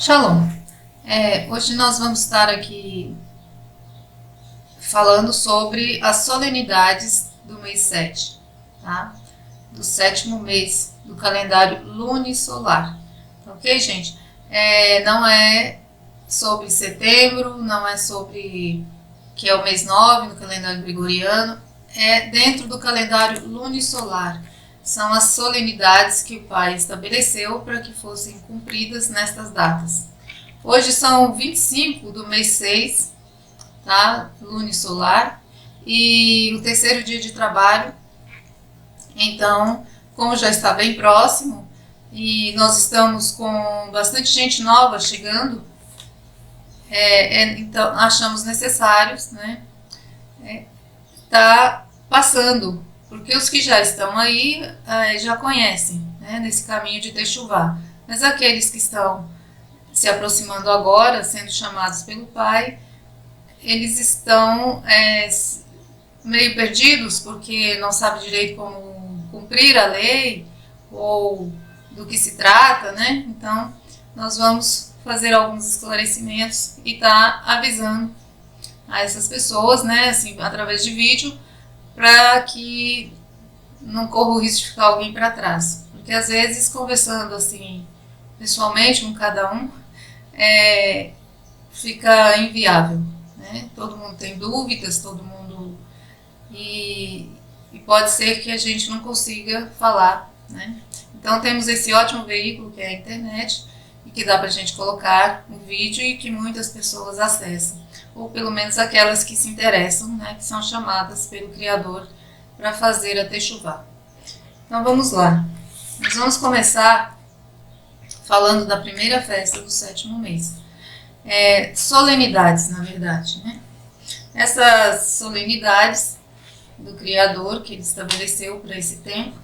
Shalom. Hoje nós vamos estar aqui falando sobre as solenidades do mês 7, tá? Do 7º mês do calendário lunisolar. Ok, gente? Não é sobre setembro, não é sobre que é o mês 9 no calendário gregoriano, é dentro do calendário lunisolar. São as solenidades que o Pai estabeleceu para que fossem cumpridas nestas datas. Hoje são 25 do mês 6, tá? Lunisolar, e o terceiro dia de trabalho. Então, como já está bem próximo e nós estamos com bastante gente nova chegando, então achamos necessários, né, tá passando, porque os que já estão aí já conhecem, né, nesse caminho de Techuvá. Mas aqueles que estão se aproximando agora, sendo chamados pelo Pai, eles estão meio perdidos, porque não sabem direito como cumprir a lei, ou do que se trata, né? Então, nós vamos fazer alguns esclarecimentos e tá avisando a essas pessoas, né, assim, através de vídeo, para que não corra o risco de ficar alguém para trás. Porque às vezes, conversando assim, pessoalmente, com cada um, fica inviável, né? Todo mundo tem dúvidas, todo mundo... E pode ser que a gente não consiga falar, né? Então temos esse ótimo veículo que é a internet, e que dá para a gente colocar um vídeo e que muitas pessoas acessam, ou pelo menos aquelas que se interessam, né, que são chamadas pelo Criador para fazer a Techuvá. Então vamos lá. Nós vamos começar falando da primeira festa do 7º mês. Solenidades, na verdade, né? Essas solenidades do Criador que ele estabeleceu para esse tempo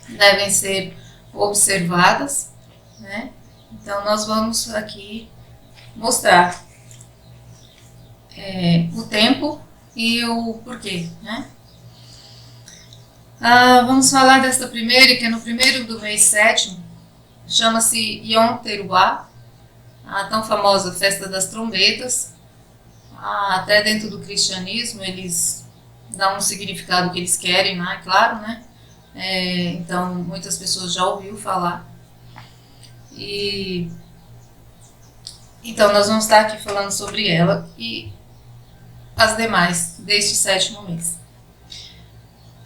devem ser observadas, né? Então nós vamos aqui mostrar o tempo e o porquê, né? Vamos falar desta primeira, que é no primeiro do mês 7º, chama-se Yom Teruah, a tão famosa festa das trombetas. Até dentro do cristianismo eles dão um significado que eles querem, né? Claro, né? Então muitas pessoas já ouviram falar. Então nós vamos estar aqui falando sobre ela e as demais deste 7º mês.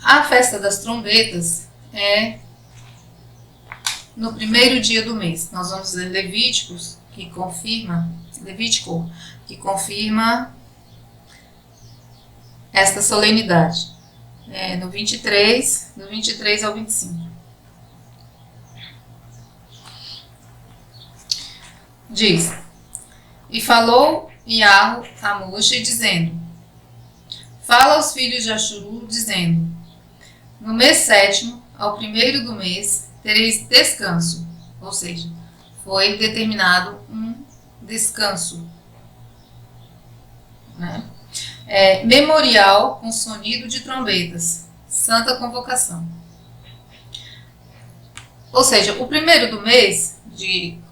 A festa das trombetas é no primeiro dia do mês. Nós vamos ler Levítico, que confirma esta solenidade. Do 23 ao 25. Diz: E falou Yahu a Moshe, dizendo: Fala aos filhos de Ashuru, dizendo: No mês 7º, ao primeiro do mês, tereis descanso. Ou seja, foi determinado um descanso, né? Memorial com sonido de trombetas, santa convocação. Ou seja, o primeiro do mês,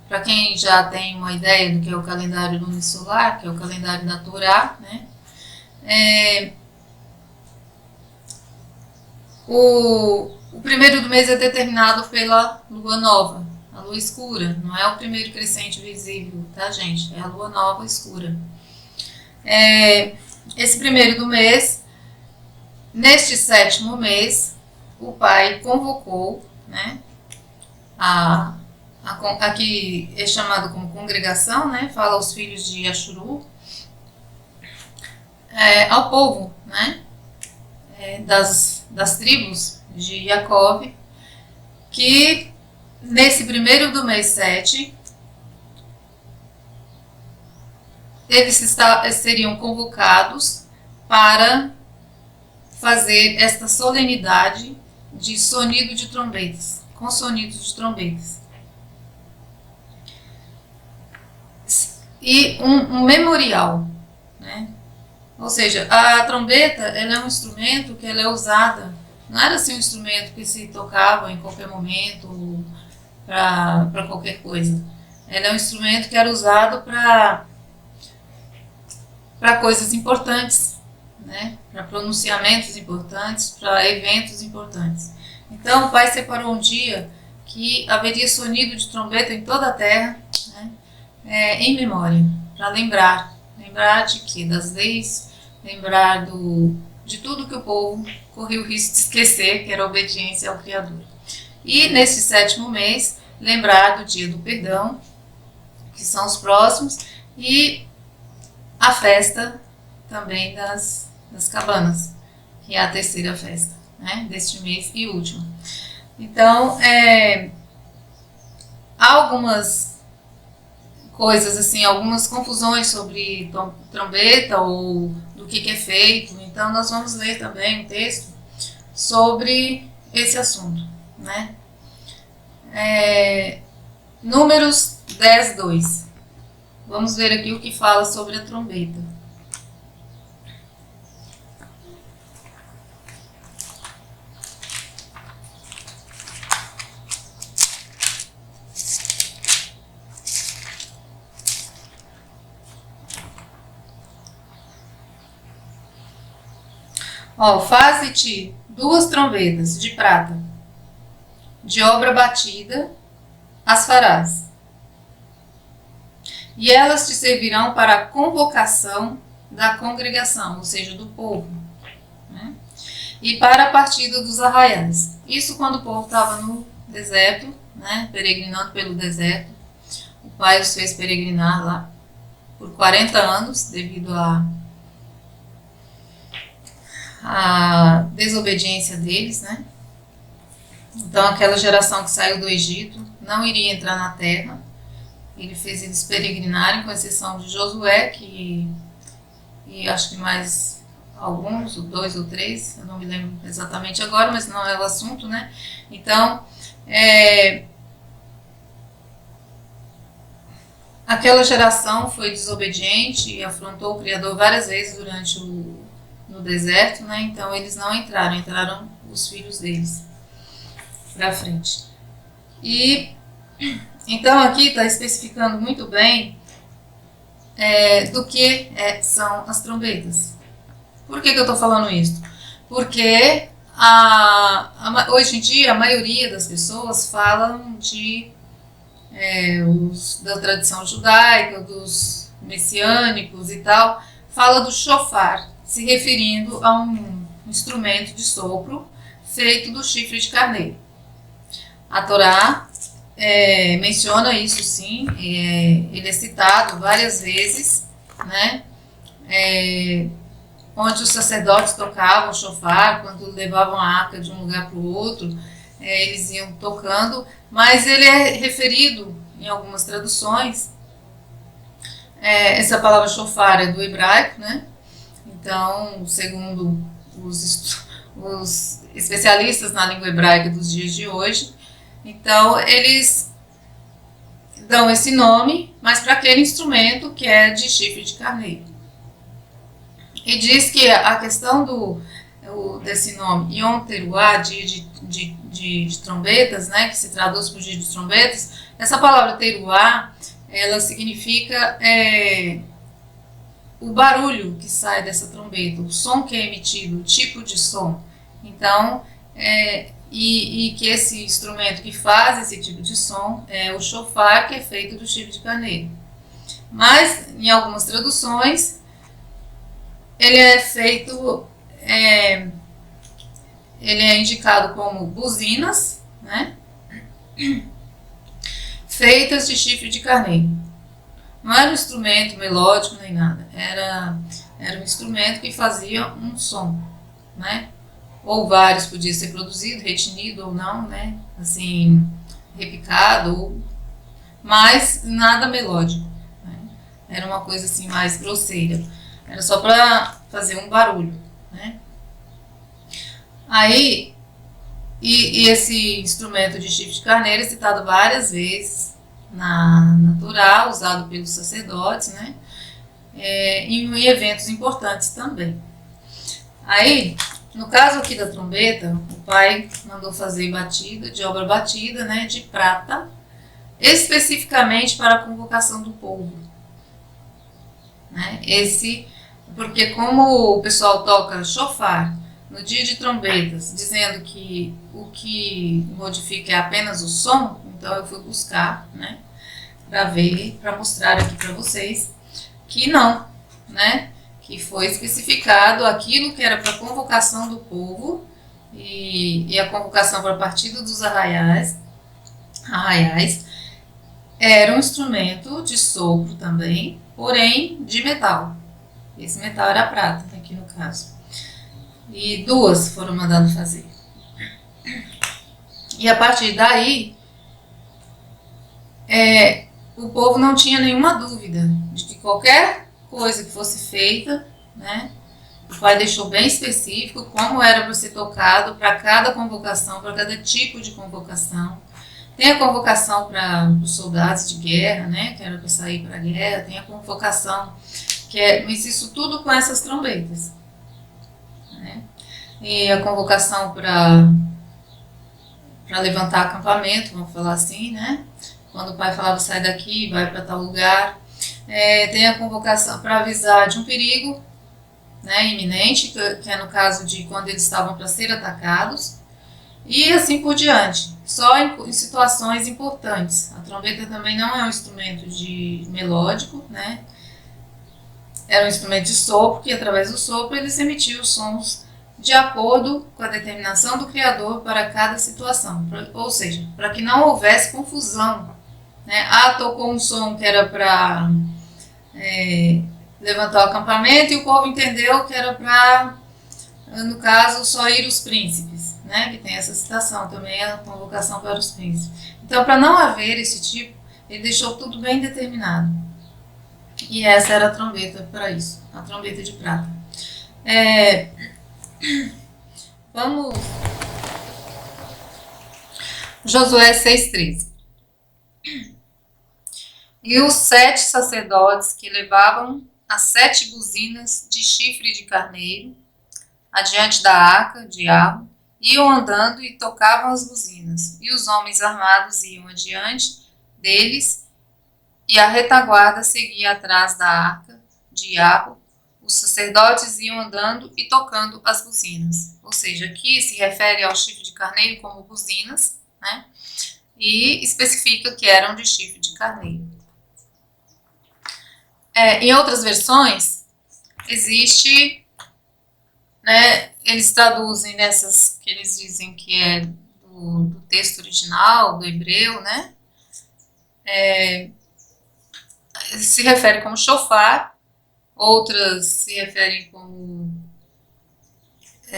para quem já tem uma ideia do que é o calendário lunisolar, que é o calendário da Torá, né? O primeiro do mês é determinado pela lua nova, a lua escura. Não é o primeiro crescente visível, tá, gente? É a lua nova escura. Esse primeiro do mês, neste 7º mês, o Pai convocou, né, aqui é chamado como congregação, né, fala aos filhos de Ashuru, ao povo, né, das tribos de Jacó, que nesse primeiro do mês 7, eles seriam convocados para fazer esta solenidade de sonido de trombetas, com sonidos de trombetas. E um memorial, né? Ou seja, a trombeta, ela é um instrumento que ela é usada, não era assim um instrumento que se tocava em qualquer momento para qualquer coisa. Ela é um instrumento que era usado para coisas importantes, né? Para pronunciamentos importantes, para eventos importantes. Então o pai separou um dia que haveria sonido de trombeta em toda a terra, né? Em memória, para lembrar de quê? Das leis, lembrar de tudo que o povo corria o risco de esquecer, que era a obediência ao Criador. E nesse 7º mês, lembrar do dia do perdão, que são os próximos, e a festa também das cabanas, que é a 3ª festa, né, deste mês e última. Então, há algumas coisas assim, algumas confusões sobre trombeta ou do que é feito. Então nós vamos ler também um texto sobre esse assunto, né? Números 10:2. Vamos ver aqui o que fala sobre a trombeta. Faze-te 2 trombetas de prata, de obra batida as farás, e elas te servirão para a convocação da congregação, ou seja, do povo, né? E para a partida dos arraiais. Isso quando o povo estava no deserto, né? Peregrinando pelo deserto. O pai os fez peregrinar lá por 40 anos, devido a desobediência deles, né? Então aquela geração que saiu do Egito não iria entrar na terra. Ele fez eles peregrinarem, com exceção de Josué, e acho que mais alguns, 2 ou 3, eu não me lembro exatamente agora, mas não é o assunto, né? Então, aquela geração foi desobediente e afrontou o Criador várias vezes durante no deserto, né? Então eles não entraram os filhos deles para frente. E então aqui está especificando muito bem do que são as trombetas. Por que eu estou falando isso? Porque hoje em dia a maioria das pessoas falam da tradição judaica, dos messiânicos e tal, fala do shofar, se referindo a um instrumento de sopro feito do chifre de carneiro. A Torá menciona isso sim, ele é citado várias vezes, né? Onde os sacerdotes tocavam o shofar, quando levavam a arca de um lugar para o outro, eles iam tocando, mas ele é referido em algumas traduções, essa palavra shofar é do hebraico, né? Então, segundo os especialistas na língua hebraica dos dias de hoje, então eles dão esse nome, mas para aquele instrumento que é de chifre de carneiro. E diz que a questão desse nome, Yom Teruah, dia de trombetas, né, que se traduz por dia de trombetas, essa palavra Teruah, ela significa o barulho que sai dessa trombeta, o som que é emitido, o tipo de som. Então, e que esse instrumento que faz esse tipo de som é o shofar, que é feito do chifre de carneiro. Mas, em algumas traduções, ele é feito, ele é indicado como buzinas, né? Feitas de chifre de carneiro. Não era um instrumento melódico nem nada, era um instrumento que fazia um som, né? Ou vários, podia ser produzido, retinido ou não, né? Assim, repicado, mas nada melódico, né? Era uma coisa assim mais grosseira, era só para fazer um barulho, né? Aí, e esse instrumento de chifre de carneiro é citado várias vezes na Torá, usado pelos sacerdotes, né? Em eventos importantes também. Aí, no caso aqui da trombeta, o pai mandou fazer batida, de obra batida, né, de prata, especificamente para a convocação do povo, né? Porque como o pessoal toca chofar no dia de trombetas, dizendo que o que modifica é apenas o som, então eu fui buscar, né, para ver, para mostrar aqui para vocês que não, né, que foi especificado aquilo que era para a convocação do povo e a convocação para a partida dos arraiais era um instrumento de sopro também, porém de metal. Esse metal era prata, aqui no caso. E duas foram mandadas fazer. E a partir daí, o povo não tinha nenhuma dúvida de que qualquer coisa que fosse feita, né, o pai deixou bem específico como era para ser tocado para cada convocação, para cada tipo de convocação. Tem a convocação para os soldados de guerra, né, que era para sair para a guerra, tem a convocação, mas isso tudo com essas trombetas. Né? E a convocação para levantar acampamento, vamos falar assim, né? Quando o pai falava sai daqui, vai para tal lugar. Tem a convocação para avisar de um perigo, né, iminente, que é no caso de quando eles estavam para ser atacados, e assim por diante. Só em situações importantes. A trombeta também não é um instrumento melódico, né? Era um instrumento de sopro, que através do sopro eles emitiam os sons de acordo com a determinação do Criador para cada situação. Ou seja, para que não houvesse confusão. Né? Tocou um som que era para levantar o acampamento e o povo entendeu que era para, no caso, só ir os príncipes, né? Que tem essa citação também, a convocação para os príncipes. Então, para não haver esse tipo, ele deixou tudo bem determinado. E essa era a trombeta para isso, a trombeta de prata. Vamos. Josué 6,13. E os 7 sacerdotes que levavam as 7 buzinas de chifre de carneiro adiante da arca de Yahvé iam andando e tocavam as buzinas, e os homens armados iam adiante deles, e a retaguarda seguia atrás da arca de Yahvé. Os sacerdotes iam andando e tocando as buzinas. Ou seja, aqui se refere ao chifre de carneiro como buzinas, né? E especifica que eram de chifre de carneiro. Em outras versões, existe, né, eles traduzem nessas que eles dizem que é do texto original, do hebreu, né? Se refere como shofar, outras se referem como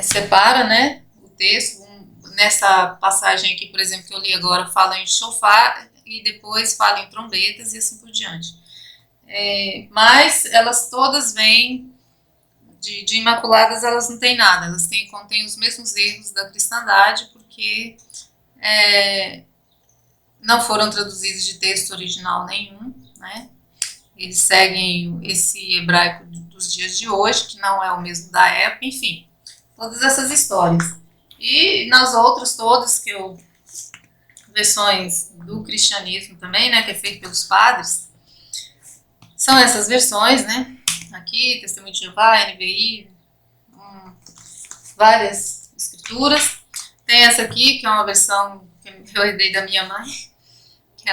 separa, né, o texto. Nessa passagem aqui, por exemplo, que eu li agora, fala em shofar e depois fala em trombetas e assim por diante. Mas elas todas vêm de imaculadas, elas não têm nada, elas contêm os mesmos erros da cristandade, porque não foram traduzidas de texto original nenhum, né? Eles seguem esse hebraico dos dias de hoje, que não é o mesmo da época, enfim, todas essas histórias. E nas outras todas, versões do cristianismo também, né, que é feito pelos padres, são essas versões, né, aqui, Testemunho de Jeová, NVI, várias escrituras. Tem essa aqui, que é uma versão que eu herdei da minha mãe, que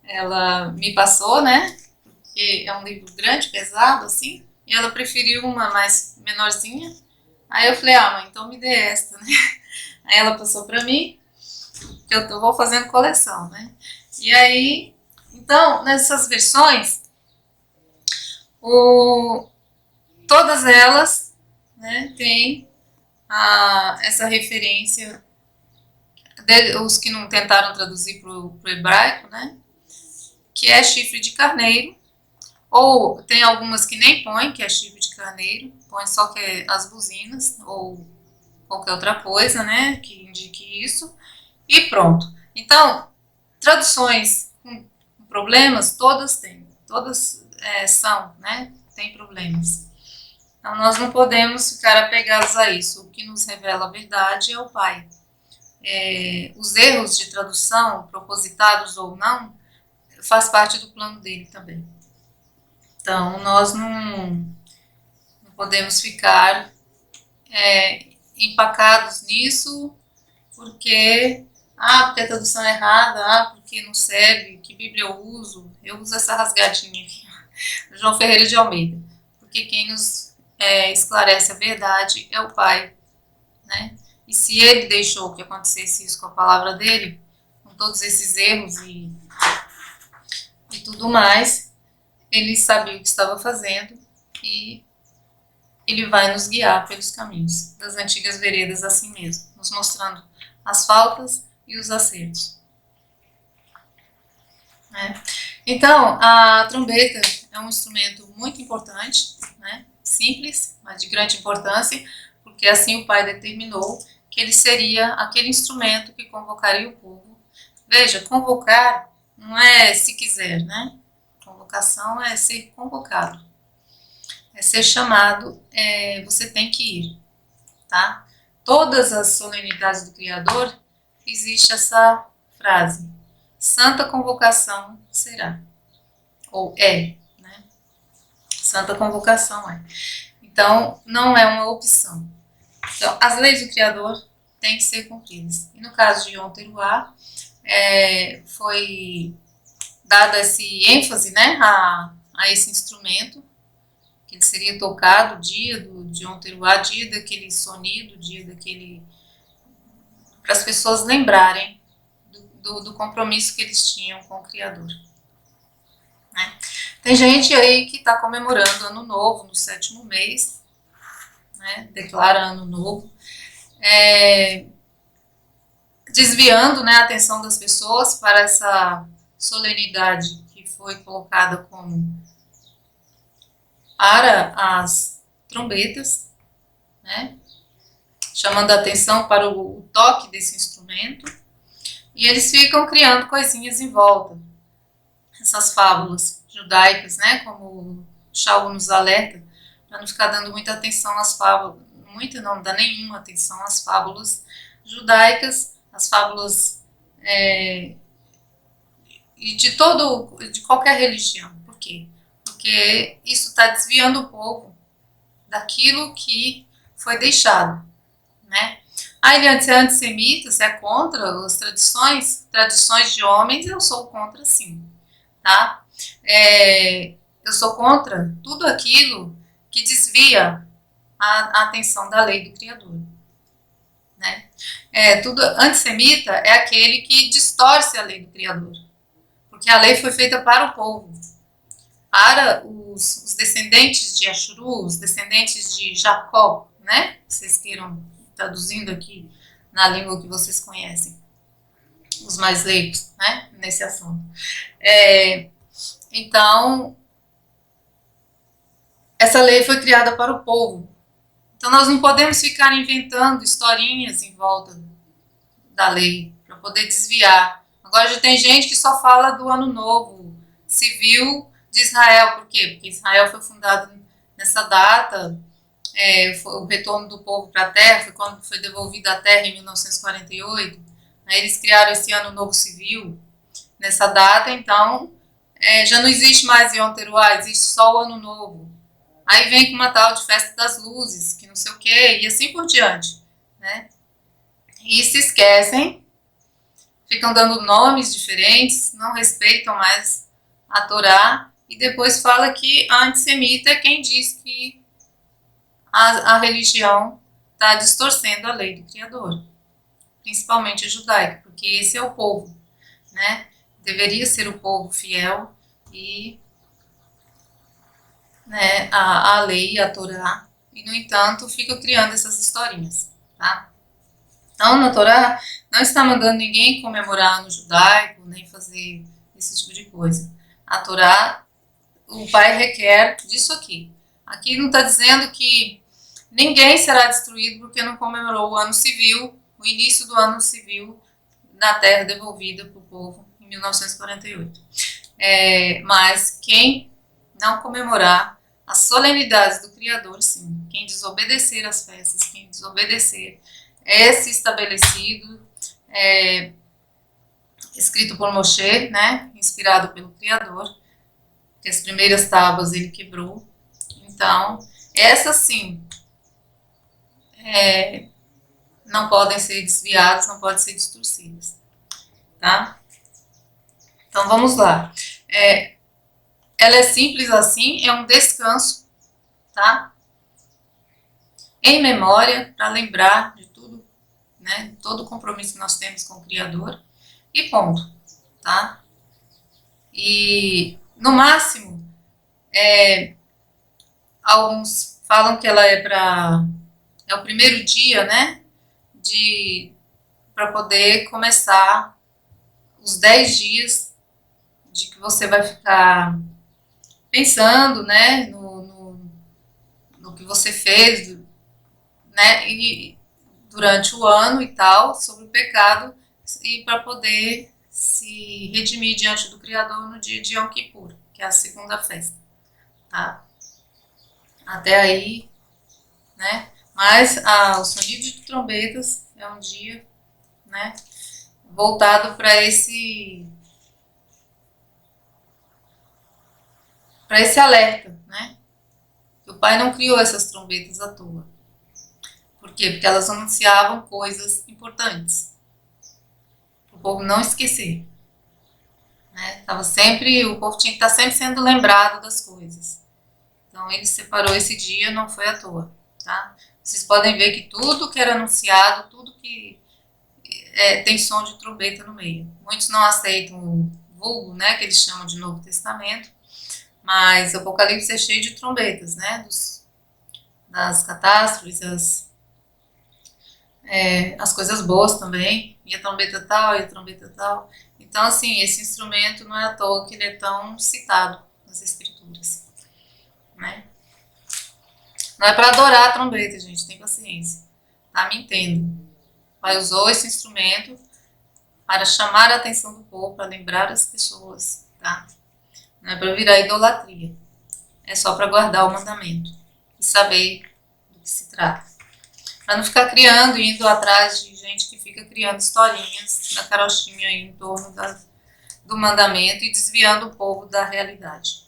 ela me passou, né, porque é um livro grande, pesado, assim, e ela preferiu uma mais menorzinha. Aí eu falei, mãe, então me dê esta, né? Aí ela passou para mim, que eu vou fazendo coleção, né? E aí, então, nessas versões, todas elas, né, têm essa referência, os que não tentaram traduzir para o hebraico, né, que é chifre de carneiro, ou tem algumas que nem põem, que é chifre de carneiro, põe só que é as buzinas, ou qualquer outra coisa, né, que indique isso, e pronto. Então, traduções com problemas, todas têm, todas são, né, tem problemas. Então, nós não podemos ficar apegados a isso. O que nos revela a verdade é o Pai. os erros de tradução, propositados ou não, faz parte do plano dele também. Então, nós não podemos ficar empacados nisso, porque porque a tradução é errada, porque não serve, que Bíblia eu uso? Eu uso essa rasgadinha aqui, João Ferreira de Almeida, porque quem nos esclarece a verdade é o Pai, né? E se ele deixou que acontecesse isso com a palavra dele, com todos esses erros e tudo mais, ele sabia o que estava fazendo e ele vai nos guiar pelos caminhos das antigas veredas assim mesmo, nos mostrando as faltas e os acertos. Né? Então, a trombeta é um instrumento muito importante, né? Simples, mas de grande importância, porque assim o Pai determinou que ele seria aquele instrumento que convocaria o povo. Veja, convocar não é se quiser, né? Convocação é ser convocado, é ser chamado, você tem que ir, tá? Todas as solenidades do Criador existe essa frase: santa convocação será, ou né? Santa convocação é. Então, não é uma opção. Então, as leis do Criador têm que ser cumpridas. E no caso de Yom Teruah, foi dado esse ênfase, né, a esse instrumento, que ele seria tocado dia de Yom Teruah, dia daquele sonido, dia daquele... para as pessoas lembrarem do compromisso que eles tinham com o Criador. Né? Tem gente aí que está comemorando Ano Novo no 7º mês, né, declara Ano Novo, desviando, né, a atenção das pessoas para essa solenidade que foi colocada como para as trombetas, né, chamando a atenção para o toque desse instrumento, e eles ficam criando coisinhas em volta. Essas fábulas judaicas, né, como o Shaul nos alerta, para não ficar dando muita atenção às fábulas, não dá nenhuma atenção às fábulas judaicas, as fábulas e de qualquer religião. Por quê? Porque isso está desviando o povo daquilo que foi deixado, né? Ele é antissemita, você é contra as tradições de homens, eu sou contra sim, tá? Eu sou contra tudo aquilo que desvia a atenção da lei do Criador. Né? Tudo antissemita é aquele que distorce a lei do Criador, porque a lei foi feita para o povo, para os descendentes de Ashuru, os descendentes de Jacó, né? Vocês queiram traduzindo aqui na língua que vocês conhecem, os mais leigos, né? Nesse assunto. Então, essa lei foi criada para o povo. Então, nós não podemos ficar inventando historinhas em volta da lei para poder desviar. Agora já tem gente que só fala do Ano Novo Civil de Israel. Por quê? Porque Israel foi fundado nessa data, foi o retorno do povo para a terra, foi quando foi devolvida a terra em 1948. Aí eles criaram esse Ano Novo Civil nessa data, então já não existe mais Yom Teruah, existe só o Ano Novo. Aí vem com uma tal de Festa das Luzes, que não sei o quê, e assim por diante, né? E se esquecem, ficam dando nomes diferentes, não respeitam mais a Torá, e depois fala que a antissemita é quem diz que a religião está distorcendo a lei do Criador, principalmente a judaica, porque esse é o povo, né? Deveria ser o povo fiel e, né, a lei, a Torá, e no entanto fica criando essas historinhas, tá? Então, na Torá não está mandando ninguém comemorar ano judaico, nem fazer esse tipo de coisa. A Torá, o Pai requer disso aqui. Aqui não está dizendo que ninguém será destruído porque não comemorou o ano civil, o início do ano civil na terra devolvida para o povo em 1948. Mas quem não comemorar as solenidades do Criador, sim. Quem desobedecer às festas, quem desobedecer esse estabelecido, escrito por Moshe, né, inspirado pelo Criador, que as primeiras tábuas ele quebrou. Então, essas sim, não podem ser desviadas, não podem ser distorcidas, tá? Então, vamos lá. Ela é simples assim, é um descanso, tá? Em memória, para lembrar de tudo, né? Todo o compromisso que nós temos com o Criador, e ponto, tá? E, no máximo, alguns falam que ela é o primeiro dia, né? Para poder começar os 10 dias de que você vai ficar pensando, né? No que você fez, né? E durante o ano e tal, sobre o pecado, e para poder se redimir diante do Criador no dia de Yom Kippur, que é a segunda festa, tá? Até aí, né? Mas o sonido de trombetas é um dia, né? Voltado para esse alerta, né? O Pai não criou essas trombetas à toa. Por quê? Porque elas anunciavam coisas importantes, para o povo não esquecer. Né? O povo tinha que estar sempre sendo lembrado das coisas. Então ele separou esse dia, não foi à toa. Tá? Vocês podem ver que tudo que era anunciado, tudo que tem som de trombeta no meio. Muitos não aceitam o vulgo, né, que eles chamam de Novo Testamento, mas o Apocalipse é cheio de trombetas, né, das catástrofes, as coisas boas também, e a trombeta tal, e a trombeta tal. Então, assim, esse instrumento não é à toa que ele é tão citado nas escrituras, né? Não é para adorar a trombeta, gente, tem paciência, tá? Me entenda. O Pai usou esse instrumento para chamar a atenção do povo, para lembrar as pessoas, tá? Não é para virar idolatria, é só para guardar o mandamento e saber do que se trata. Para não ficar criando, indo atrás de gente que fica criando historinhas da carochinha aí em torno do mandamento e desviando o povo da realidade.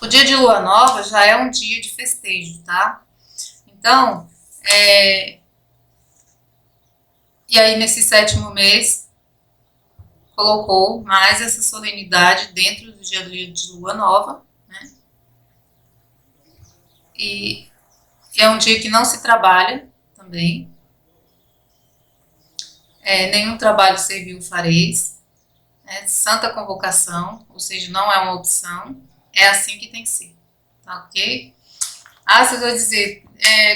O dia de lua nova já é um dia de festejo, tá? Então, e aí nesse 7º mês, colocou mais essa solenidade dentro do dia de lua nova, né? E é um dia que não se trabalha também. Nenhum trabalho servil fareis. Santa convocação, ou seja, não é uma opção. É assim que tem que ser, tá ok? Você vai dizer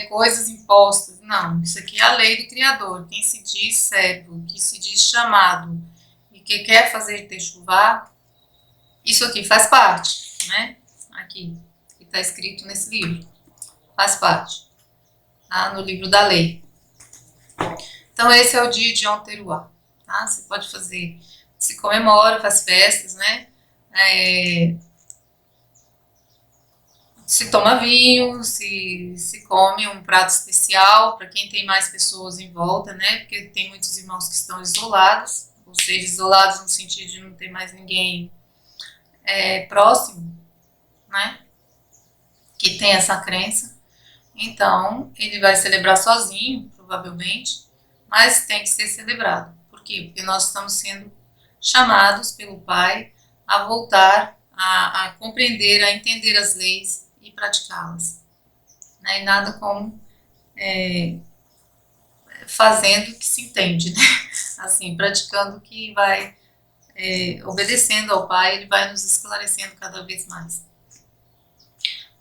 coisas impostas. Não, isso aqui é a lei do Criador. Quem se diz servo, que se diz chamado e que quer fazer techuvá, isso aqui faz parte, né? Aqui, que está escrito nesse livro. Faz parte, tá? No livro da lei. Então, esse é o dia de Yom Teruah, tá? Você pode fazer, se comemora, faz festas, né? Se toma vinho, se come um prato especial para quem tem mais pessoas em volta, né? Porque tem muitos irmãos que estão isolados, ou seja, isolados no sentido de não ter mais ninguém próximo, né? Que tem essa crença. Então, ele vai celebrar sozinho, provavelmente, mas tem que ser celebrado. Por quê? Porque nós estamos sendo chamados pelo Pai a voltar a compreender, a entender as leis e praticá-las. Né? E nada como fazendo o que se entende, né? Assim, praticando o que vai obedecendo ao Pai, ele vai nos esclarecendo cada vez mais.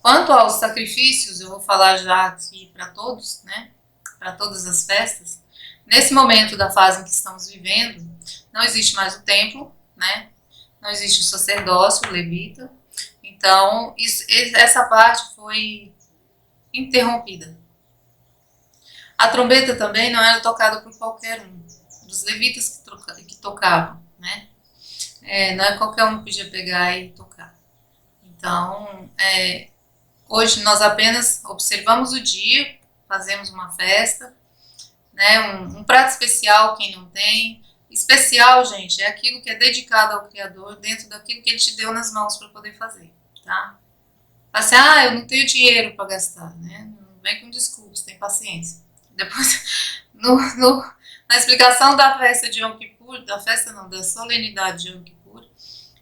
Quanto aos sacrifícios, eu vou falar já aqui para todos, né? Para todas as festas. Nesse momento da fase em que estamos vivendo, não existe mais o templo, né? Não existe o sacerdócio, o levita. Então, essa parte foi interrompida. A trombeta também não era tocada por qualquer um dos levitas que tocavam, né? Não é qualquer um que podia pegar e tocar. Então, hoje nós apenas observamos o dia, fazemos uma festa, né? Um prato especial, quem não tem. Especial, gente, é aquilo que é dedicado ao Criador dentro daquilo que Ele te deu nas mãos para poder fazer, tá? Assim, eu não tenho dinheiro para gastar, né? Não vem com desculpas, tem paciência. Depois, na explicação da festa de Yom Kippur, da festa não, da solenidade de Yom Kippur,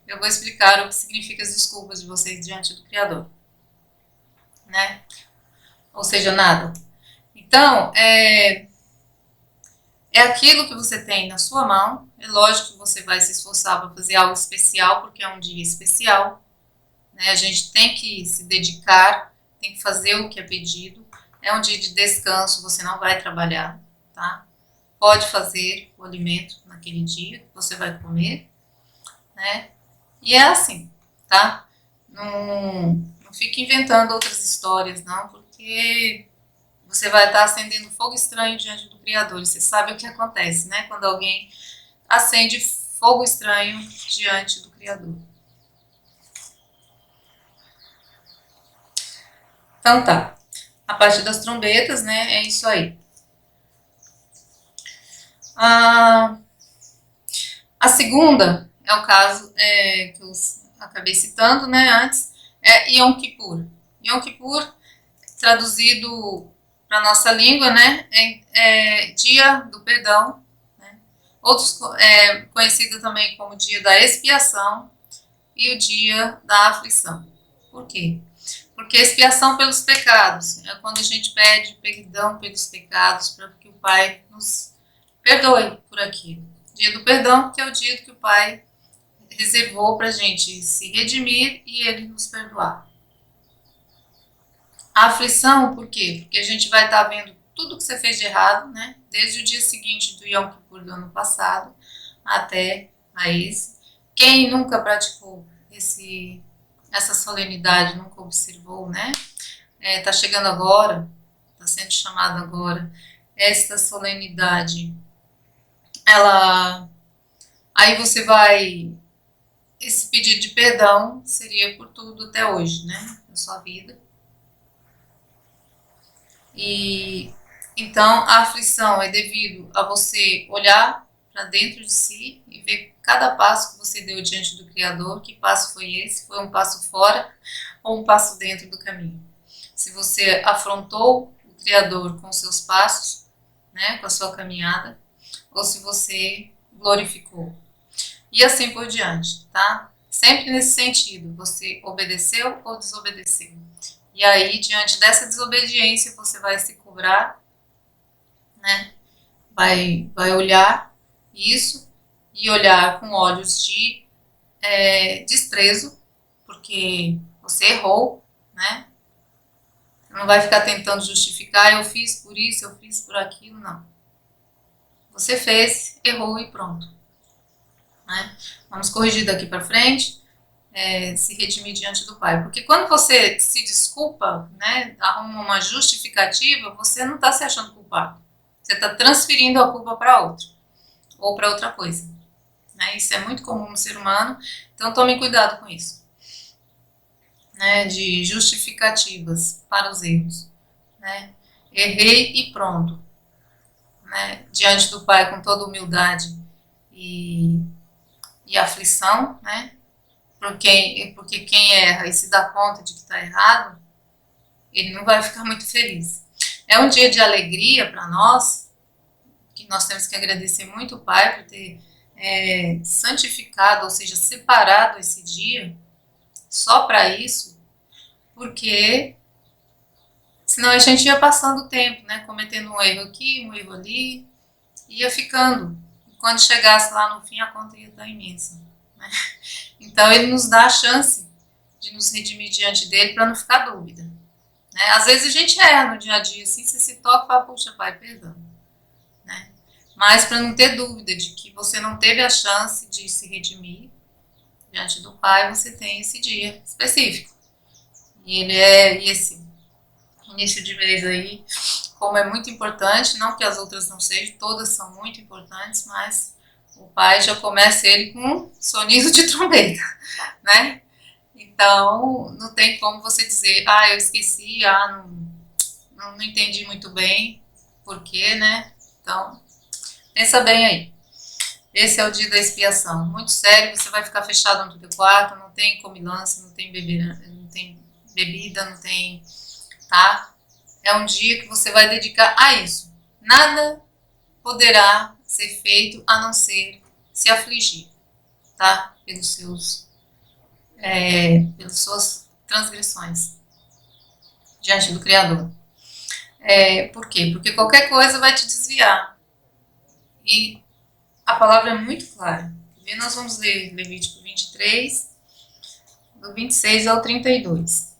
eu vou explicar o que significa as desculpas de vocês diante do Criador, né? Ou seja, nada. Então, é aquilo que você tem na sua mão. É lógico que você vai se esforçar para fazer algo especial, porque é um dia especial, né? A gente tem que se dedicar, tem que fazer o que é pedido. É um dia de descanso, você não vai trabalhar, tá? Pode fazer o alimento naquele dia que você vai comer, né? E é assim, tá? Não fique inventando outras histórias, não, porque você vai estar acendendo fogo estranho diante do Criador. E você sabe o que acontece, né? Quando alguém acende fogo estranho diante do Criador. Então tá. A parte das trombetas, né? É isso aí. A segunda é o caso que eu acabei citando, né? Antes, é Yom Kippur. Yom Kippur, traduzido para nossa língua, né? É Dia do Perdão. Outros conhecido também como dia da expiação e o dia da aflição. Por quê? Porque expiação pelos pecados é quando a gente pede perdão pelos pecados para que o Pai nos perdoe por aquilo. Dia do perdão, que é o dia que o Pai reservou para a gente se redimir e Ele nos perdoar. A aflição, por quê? Porque a gente vai estar vendo tudo que você fez de errado, né? Desde o dia seguinte do Yom Kippur do ano passado até a esse. Quem nunca praticou essa solenidade, nunca observou, né? Tá chegando agora, tá sendo chamado agora, esta solenidade, aí você vai, esse pedido de perdão seria por tudo até hoje, né? Na sua vida. E então a aflição é devido a você olhar para dentro de si e ver cada passo que você deu diante do Criador. Que passo foi esse? Foi um passo fora ou um passo dentro do caminho? Se você afrontou o Criador com seus passos, né, com a sua caminhada, ou se você glorificou. E assim por diante, tá? Sempre nesse sentido, você obedeceu ou desobedeceu. E aí, diante dessa desobediência, você vai se cobrar, né? Vai olhar isso e olhar com olhos de desprezo, porque você errou, né? Não vai ficar tentando justificar, eu fiz por isso, eu fiz por aquilo, não. Você fez, errou e pronto. Né? Vamos corrigir daqui para frente. Se redimir diante do Pai. Porque quando você se desculpa, né, arruma uma justificativa, você não está se achando culpado. Você está transferindo a culpa para outro. Ou para outra coisa. Né? Isso é muito comum no ser humano. Então tome cuidado com isso. Né, de justificativas para os erros. Né? Errei e pronto. Né? Diante do Pai com toda humildade e aflição, né? Porque quem erra e se dá conta de que está errado, ele não vai ficar muito feliz. É um dia de alegria para nós, que nós temos que agradecer muito o Pai por ter santificado, ou seja, separado esse dia só para isso, porque senão a gente ia passando o tempo, né, cometendo um erro aqui, um erro ali, ia ficando. E quando chegasse lá no fim, a conta ia estar imensa. Né? Então ele nos dá a chance de nos redimir diante dele para não ficar dúvida. Né? Às vezes a gente erra no dia a dia, assim, você se toca e fala, puxa, Pai, perdão. Né? Mas para não ter dúvida de que você não teve a chance de se redimir diante do Pai, você tem esse dia específico. E ele esse início de mês aí, como é muito importante, não que as outras não sejam, todas são muito importantes, mas o Pai já começa ele com sonido de trombeta, né? Então, não tem como você dizer, eu esqueci, não entendi muito bem por quê, né? Então, pensa bem aí. Esse é o dia da expiação. Muito sério, você vai ficar fechado no teu quarto, não tem comilança, não tem bebida, não tem, tá? É um dia que você vai dedicar a isso. Nada poderá ser feito a não ser se afligir, tá? Pelas suas transgressões diante do Criador. Por quê? Porque qualquer coisa vai te desviar. E a palavra é muito clara. E nós vamos ler Levítico 23, do 26 ao 32.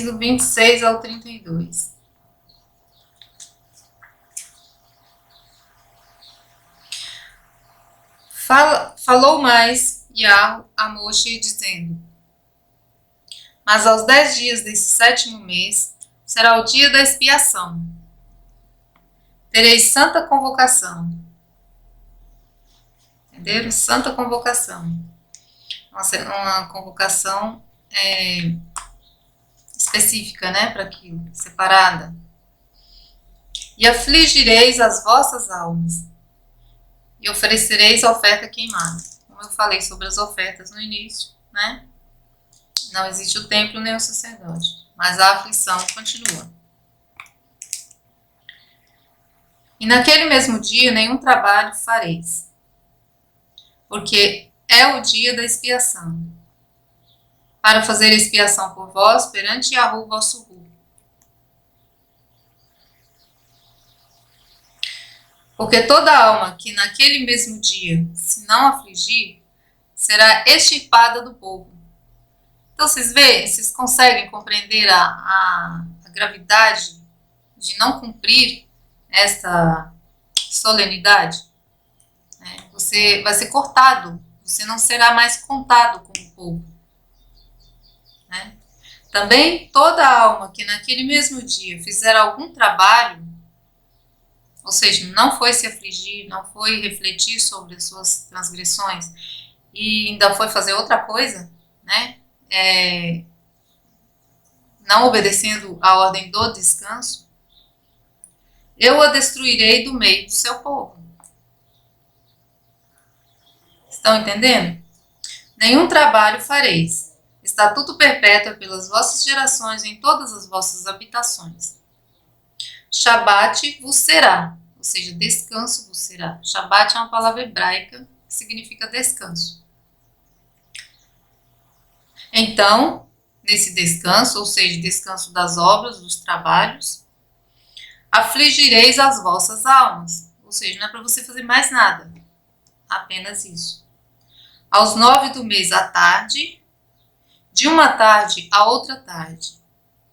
Do 26 ao 32. Falou mais Yahweh a Moshe, dizendo: Mas aos 10 dias desse 7º mês será o dia da expiação. Tereis santa convocação. Entenderam? Santa convocação. Uma convocação específica, né, para aquilo, separada. E afligireis as vossas almas, e oferecereis oferta queimada. Como eu falei sobre as ofertas no início, né? Não existe o templo nem o sacerdote, mas a aflição continua. E naquele mesmo dia nenhum trabalho fareis, porque é o dia da expiação, para fazer expiação por vós perante Yahu vosso Hu. Porque toda alma que naquele mesmo dia se não afligir, será extirpada do povo. Então vocês veem, vocês conseguem compreender a gravidade de não cumprir esta solenidade? Você vai ser cortado, você não será mais contado como povo. Né? Também toda alma que naquele mesmo dia fizer algum trabalho, ou seja, não foi se afligir, não foi refletir sobre as suas transgressões e ainda foi fazer outra coisa, né? Não obedecendo a ordem do descanso, eu a destruirei do meio do seu povo. Estão entendendo? Nenhum trabalho fareis. Estatuto perpétuo pelas vossas gerações em todas as vossas habitações. Shabat vos será, ou seja, descanso vos será. Shabat é uma palavra hebraica que significa descanso. Então, nesse descanso, ou seja, descanso das obras, dos trabalhos, afligireis as vossas almas. Ou seja, não é para você fazer mais nada, apenas isso. Aos 9 do mês à tarde, de uma tarde a outra tarde,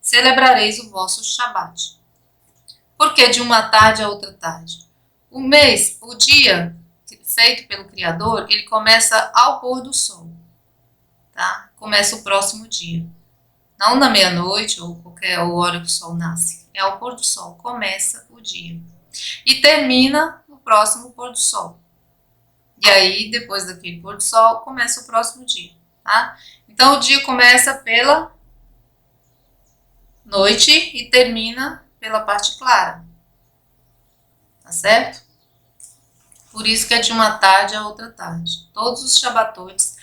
celebrareis o vosso Shabat. Por que de uma tarde a outra tarde? O dia feito pelo Criador, ele começa ao pôr do sol. Tá? Começa o próximo dia. Não na meia-noite ou qualquer hora que o sol nasce. É ao pôr do sol. Começa o dia. E termina no próximo pôr do sol. E aí, depois daquele pôr do sol, começa o próximo dia. Tá? Então, o dia começa pela noite e termina pela parte clara. Tá certo? Por isso que é de uma tarde a outra tarde. Todos os Shabatotes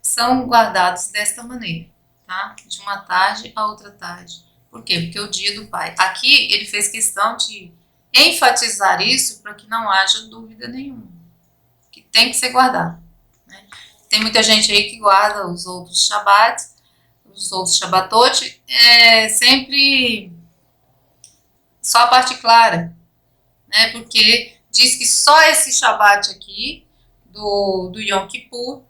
são guardados desta maneira, tá? De uma tarde a outra tarde. Por quê? Porque é o dia do Pai. Aqui ele fez questão de enfatizar isso para que não haja dúvida nenhuma, que tem que ser guardado. Né? Tem muita gente aí que guarda os outros Shabats, os outros Shabatotes, sempre só a parte clara, né? Porque diz que só esse Shabat aqui do Yom Kippur,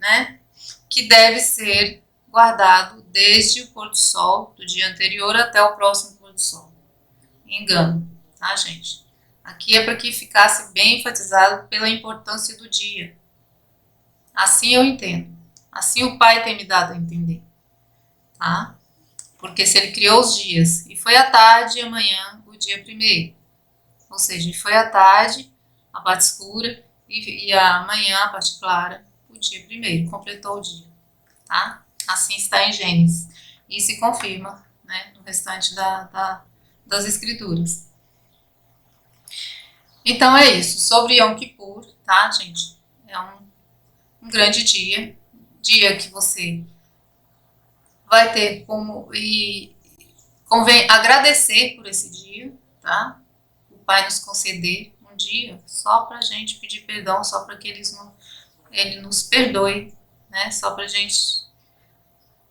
né? que deve ser guardado desde o pôr do sol do dia anterior até o próximo pôr do sol. Engano, tá, gente? Aqui é para que ficasse bem enfatizado pela importância do dia. Assim eu entendo. Assim o Pai tem me dado a entender, tá? Porque se ele criou os dias e foi à tarde e amanhã o dia primeiro, ou seja, foi à tarde a parte escura e amanhã a parte clara o dia primeiro, completou o dia, tá? Assim está em Gênesis e se confirma, né, no restante das escrituras. Então é isso, sobre Yom Kippur, tá, gente? É um grande dia, dia que você vai ter como e convém agradecer por esse dia, tá? O Pai nos conceder um dia só para a gente pedir perdão, só para que ele nos perdoe, né? Só para a gente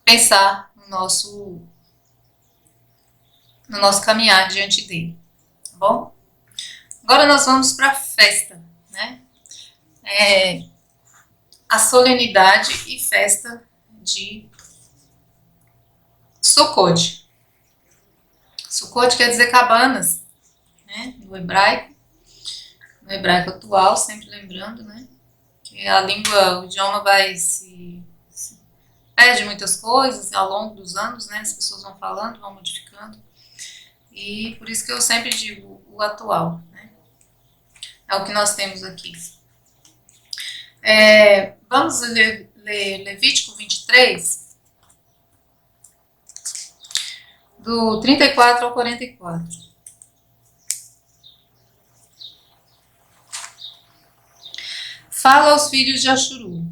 pensar no nosso caminhar diante dele, tá bom? Agora nós vamos para a festa, né? A solenidade e festa de Sukkot. Sukkot quer dizer cabanas, né? No hebraico atual, sempre lembrando, né? Que a língua, o idioma se perde muitas coisas ao longo dos anos, né? As pessoas vão falando, vão modificando. E por isso que eu sempre digo o atual, né? É o que nós temos aqui. Vamos ler Levítico 23, do 34 ao 44. Fala aos filhos de Ashuru,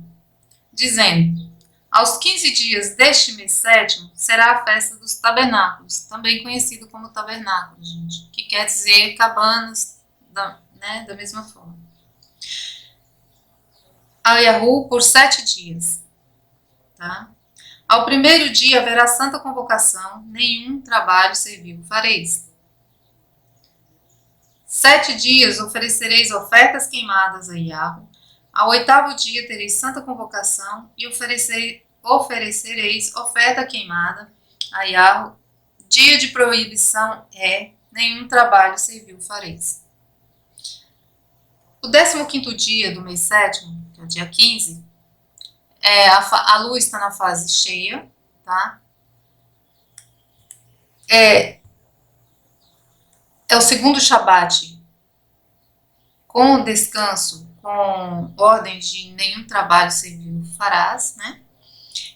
dizendo: aos 15 dias deste mês sétimo será a festa dos tabernáculos, também conhecido como tabernáculo, gente, que quer dizer cabanas, né, da mesma forma. A Yahu por 7 dias, tá? Ao primeiro dia haverá santa convocação, nenhum trabalho servil fareis. 7 dias oferecereis ofertas queimadas a Yahu. Ao 8º dia tereis santa convocação e oferecereis oferta queimada a Yahu. Dia de proibição nenhum trabalho servil fareis. O 15º dia do mês sétimo, que é o dia 15, a lua está na fase cheia, tá? É o segundo Shabat com descanso, com ordem de nenhum trabalho servil farás, né?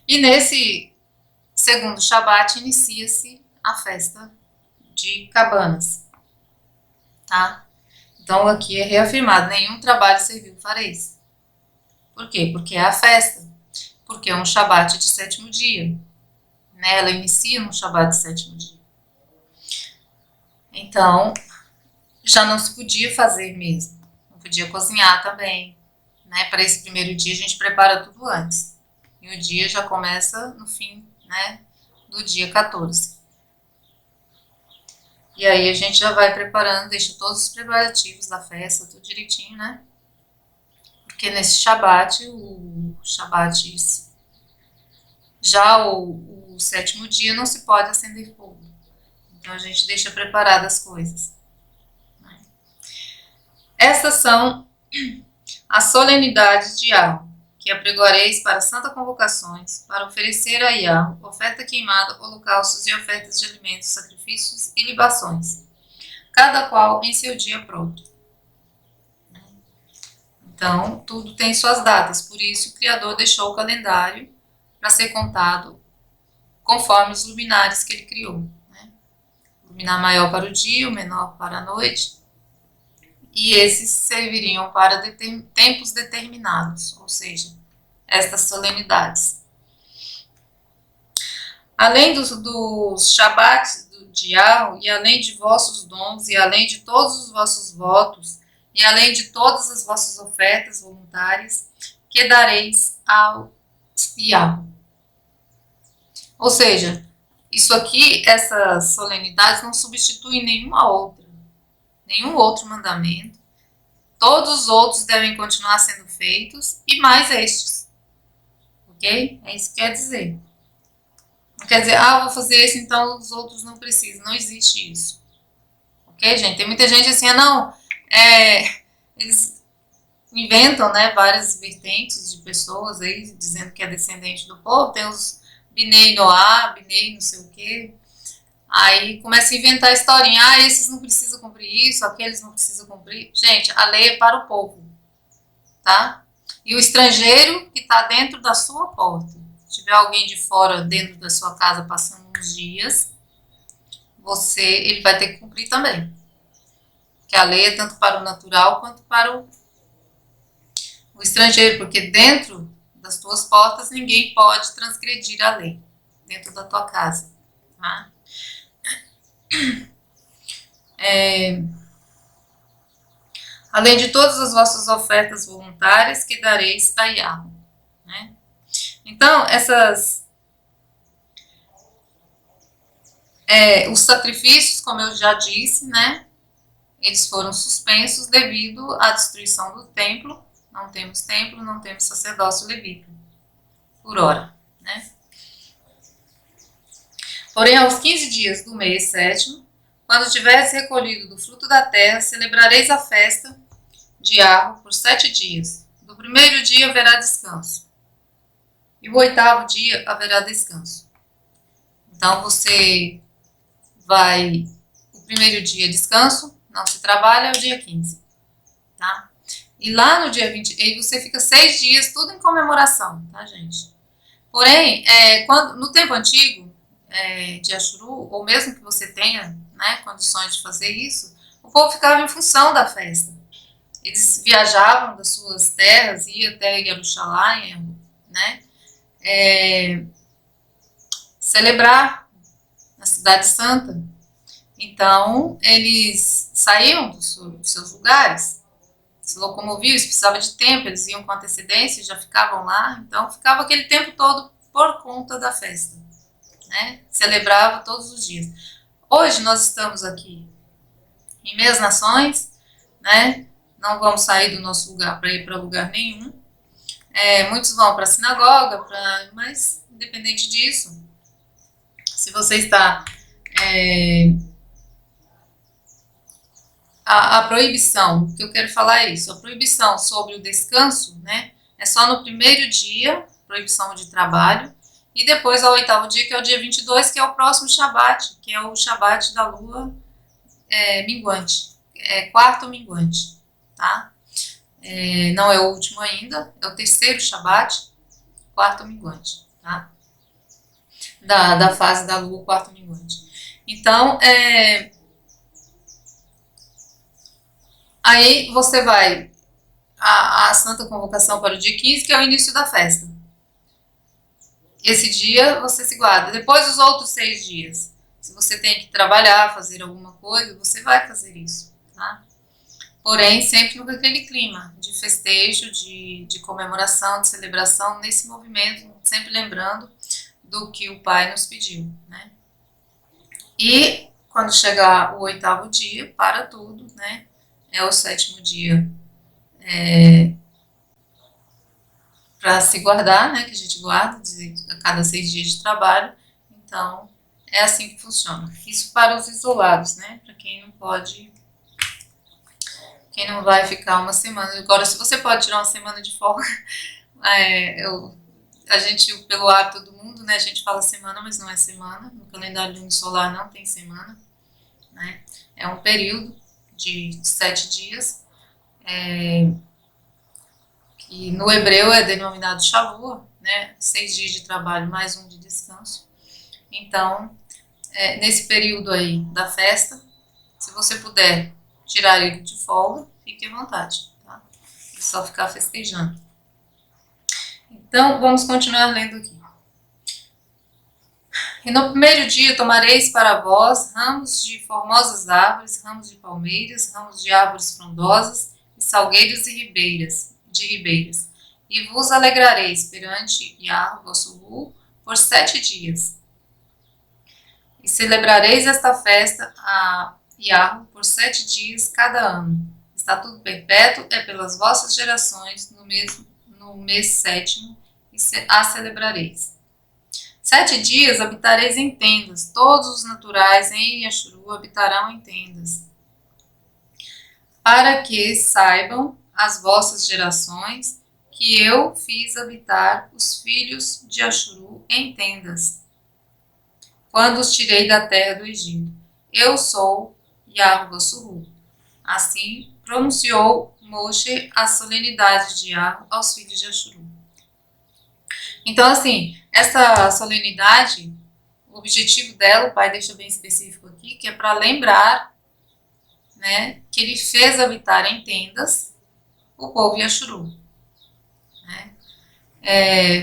E nesse segundo Shabat inicia-se a festa de cabanas, tá? Então aqui é reafirmado, nenhum trabalho servil fareis. Por quê? Porque é a festa, porque é um Shabat de 7º dia, né? Ela inicia no Shabat de 7º dia. Então, já não se podia fazer mesmo, não podia cozinhar também, né? Para esse primeiro dia a gente prepara tudo antes, e o dia já começa no fim, né, do dia 14. E aí a gente já vai preparando, deixa todos os preparativos da festa, tudo direitinho, né? Porque nesse Shabat, já o 7º dia não se pode acender fogo. Então a gente deixa preparadas as coisas. Essas são as solenidades de Yahweh, que apregoareis para santa convocações, para oferecer a Yahweh oferta queimada, holocaustos e ofertas de alimentos, sacrifícios e libações, cada qual em seu dia próprio. Então, tudo tem suas datas, por isso o Criador deixou o calendário para ser contado conforme os luminares que ele criou. Né? O luminar maior para o dia, o menor para a noite, e esses serviriam para tempos determinados, ou seja, estas solenidades. Além dos Shabats de Yahweh, e além de vossos dons, e além de todos os vossos votos, e além de todas as vossas ofertas voluntárias, que dareis ao Yahweh. Ou seja, isso aqui, essas solenidades não substituem nenhuma outra, nenhum outro mandamento. Todos os outros devem continuar sendo feitos, e mais estes. ok? É isso que quer dizer. Não quer dizer, ah, vou fazer esse, então os outros não precisam. Não existe isso. Ok, gente? Tem muita gente assim, não, eles inventam, né, várias vertentes de pessoas aí, dizendo que é descendente do povo. Tem os Binei Noah, Binei não sei o quê. Aí começa a inventar historinha, ah, esses não precisam cumprir isso, aqueles não precisam cumprir. Gente, a lei é para o povo, tá? E o estrangeiro que está dentro da sua porta. Se tiver alguém de fora dentro da sua casa passando uns dias, ele vai ter que cumprir também. Que a lei é tanto para o natural quanto para o estrangeiro, porque dentro das tuas portas ninguém pode transgredir a lei, dentro da tua casa, tá? Além de todas as vossas ofertas voluntárias que dareis a Yahweh, né? Então, os sacrifícios, como eu já disse, né? Eles foram suspensos devido à destruição do templo. Não temos templo, não temos sacerdócio levita, por hora, né? Porém, aos 15 dias do mês sétimo, quando tiveres recolhido do fruto da terra, celebrareis a festa de Yahweh por 7 dias. Do primeiro dia haverá descanso. E o 8º dia haverá descanso. Então, você vai... O primeiro dia é descanso, não se trabalha, é o dia 15. Tá? E lá no dia 20, aí você fica 6 dias, tudo em comemoração, tá, gente? Porém, no tempo antigo, de Ashuru, ou mesmo que você tenha, né, condições de fazer isso, o povo ficava em função da festa. Eles viajavam das suas terras, iam até Jerusalém, né, celebrar na Cidade Santa. Então, eles saíam dos seus lugares, se locomoviam, isso precisava de tempo, eles iam com antecedência, já ficavam lá, então ficava aquele tempo todo por conta da festa, né? Celebrava todos os dias. Hoje nós estamos aqui em Meias Nações, né? Não vamos sair do nosso lugar para ir para lugar nenhum. Muitos vão para a sinagoga, mas independente disso, se você está a proibição, o que eu quero falar é isso, a proibição sobre o descanso, né, é só no primeiro dia, proibição de trabalho, e depois ao 8º dia, que é o dia 22, que é o próximo Shabat, que é o Shabat da lua minguante, quarto minguante, tá? Não é o último ainda, é o terceiro Shabat, quarto minguante, tá? Da fase da lua, quarto minguante. Então, aí você vai a Santa Convocação para o dia 15, que é o início da festa. Esse dia você se guarda. Depois os outros 6 dias. Se você tem que trabalhar, fazer alguma coisa, você vai fazer isso, tá? Porém, sempre com aquele clima de festejo, de comemoração, de celebração, nesse movimento, sempre lembrando do que o Pai nos pediu, né? E quando chegar o 8º dia, para tudo, né? É o 7º dia para se guardar, né? Que a gente guarda a cada 6 dias de trabalho. Então, é assim que funciona. Isso para os isolados, né? Para quem não pode, quem não vai ficar uma semana. Agora, se você pode tirar uma semana de folga, a gente, pelo hábito do mundo, né? A gente fala semana, mas não é semana. No calendário lunisolar não tem semana, né? É um período de 7 dias. Que no hebreu é denominado Shavua, né? 6 dias de trabalho mais um de descanso. Então, nesse período aí da festa, se você puder tirar ele de folga, fique à vontade, tá? É só ficar festejando. Então, vamos continuar lendo aqui. E no primeiro dia tomareis para vós ramos de formosas árvores, ramos de palmeiras, ramos de árvores frondosas, e salgueiros e ribeiras, e vos alegrareis perante Yahweh, vosso Ru, por 7 dias. E celebrareis esta festa a Yahweh por 7 dias cada ano. Estatuto perpétuo é pelas vossas gerações no mês 7º, e a celebrareis. 7 dias habitareis em tendas, todos os naturais em Yashuru habitarão em tendas, para que saibam as vossas gerações que eu fiz habitar os filhos de Ashuru em tendas, quando os tirei da terra do Egito. Eu sou Yahweh Surru. Assim pronunciou Moshe a solenidade de Yahweh aos filhos de Ashuru. Então, assim, essa solenidade, o objetivo dela, o pai deixa bem específico aqui, que é para lembrar, né, que ele fez habitar em tendas o povo Yashuru. Né?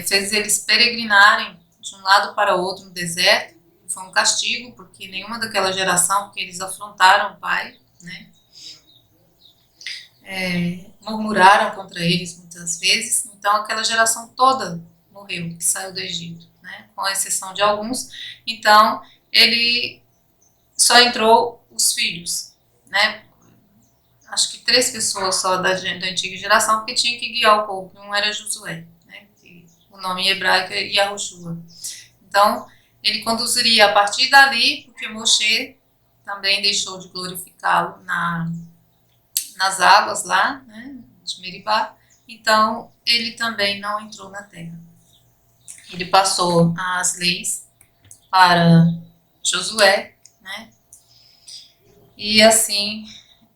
Fez eles peregrinarem de um lado para o outro no deserto. Foi um castigo, porque nenhuma daquela geração, porque eles afrontaram o pai, né? Murmuraram contra eles muitas vezes. Então, aquela geração toda morreu, que saiu do Egito, né? Com exceção de alguns. Então, ele só entrou os filhos, né? Acho que 3 pessoas só da antiga geração, porque tinha que guiar o povo. Um era Josué, né? Que o nome em hebraico é Yahushua. Então, ele conduziria a partir dali, porque Moshe também deixou de glorificá-lo nas águas lá, né? De Meribá. Então, ele também não entrou na terra. Ele passou as leis para Josué, né? E assim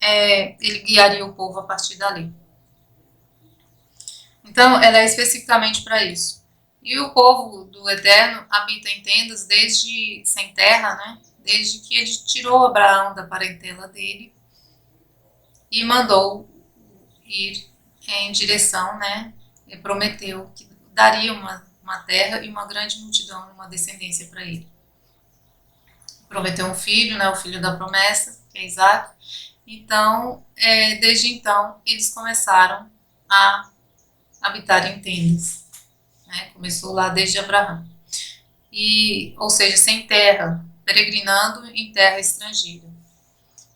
ele guiaria o povo a partir dali. Então, ela é especificamente para isso. E o povo do Eterno habita em tendas desde sem terra, né? Desde que ele tirou Abraão da parentela dele e mandou ir em direção, né? E prometeu que daria uma terra e uma grande multidão, uma descendência para ele. Prometeu um filho, né? O filho da promessa, que é Isaac. Então, desde então, eles começaram a habitar em tendas. Né? Começou lá desde Abraão. Ou seja, sem terra, peregrinando em terra estrangeira.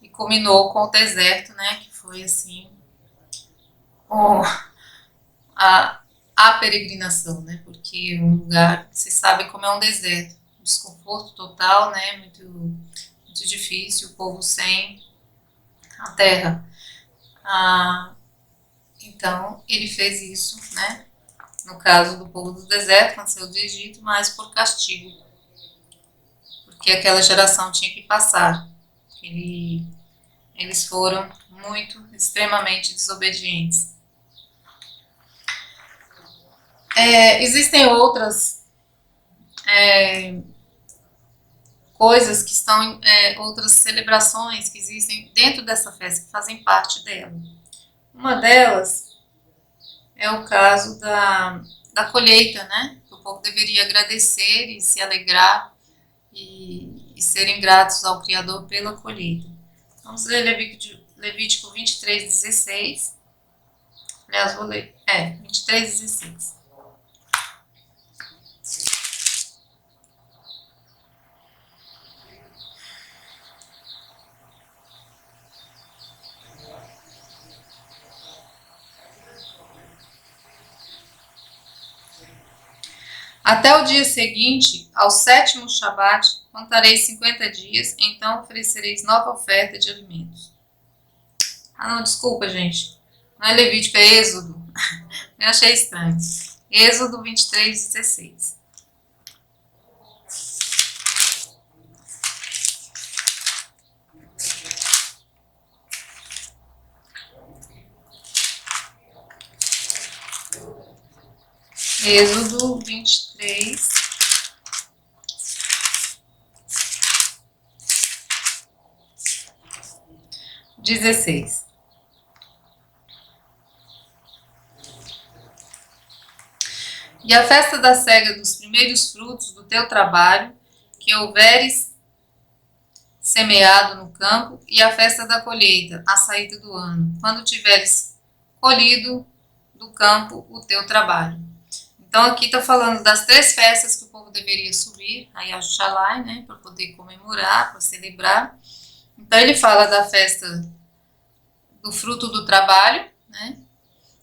E culminou com o deserto, né? Que foi assim, a peregrinação, né? Porque um lugar, vocês sabem como é um deserto. Desconforto total, né? Muito, muito difícil, o povo sem a terra. Então, ele fez isso, né? No caso do povo do deserto, quando saiu do Egito, mas por castigo. Porque aquela geração tinha que passar. Eles foram muito, extremamente desobedientes. Existem outras coisas que estão, outras celebrações que existem dentro dessa festa, que fazem parte dela. Uma delas é o caso da colheita, né? Que o povo deveria agradecer e se alegrar e serem gratos ao Criador pela colheita. Vamos ler Levítico 23:16. Aliás, vou ler. 23:16. Até o dia seguinte, ao 7º Shabat, contareis 50 dias, então oferecereis nova oferta de alimentos. Não, desculpa, gente. Não é Levítico, é Êxodo. Eu achei estranho. Êxodo 23:16. Êxodo 23. (16). E a festa da cega dos primeiros frutos do teu trabalho, que houveres semeado no campo, e a festa da colheita, a saída do ano, quando tiveres colhido do campo o teu trabalho. Então, aqui está falando das 3 festas que o povo deveria subir, a Yahushalai, né, para poder comemorar, para celebrar. Então, ele fala da festa do fruto do trabalho, né,